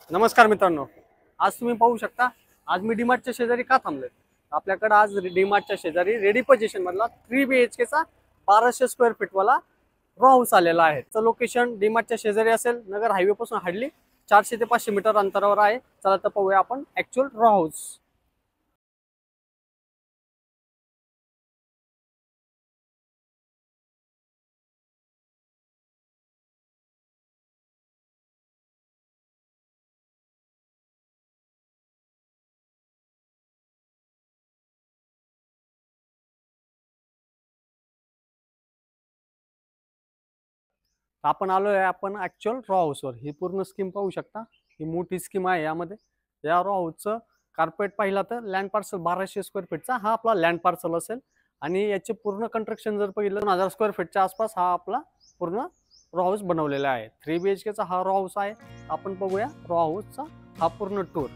नमस्कार मित्रांनो, आज तुम्ही पाहू शकता. आज मी डीमार्टच्या शेजारी का थांबलोय. आपल्याकडे आज डीमार्टच्या शेजारी रेडी पोझिशन मधला 3 BHK चा 1200 स्क्वेअर फीट वाला रो हाऊस आलेला आहे. तर लोकेशन डीमार्टच्या शेजारी असेल. नगर हायवे पासून हार्डली 400 ते 500 मीटर अंतरावर आहे. चला तर पाहूया आपण ऍक्च्युअल रो हाऊस. आपण आलोय आपण ऍक्च्युअल रो हाऊसवर. ही पूर्ण स्कीम पाहू शकता. ही मोठी स्कीम आहे. यामध्ये या रो हाऊसचं कार्पेट पाहिला तर लँड पार्सल 1200 स्क्वेअर फीटचा हा आपला लँड पार्सल असेल. आणि याचे पूर्ण कंस्ट्रक्शन जर पाहिलं 2000 स्क्वेअर फीटच्या आसपास हा आपला पूर्ण रो हाऊस बनवलेला आहे. 3 BHK चा हा रो हाऊस आहे. आपण बघूया रो हाऊसचा हा पूर्ण टूर.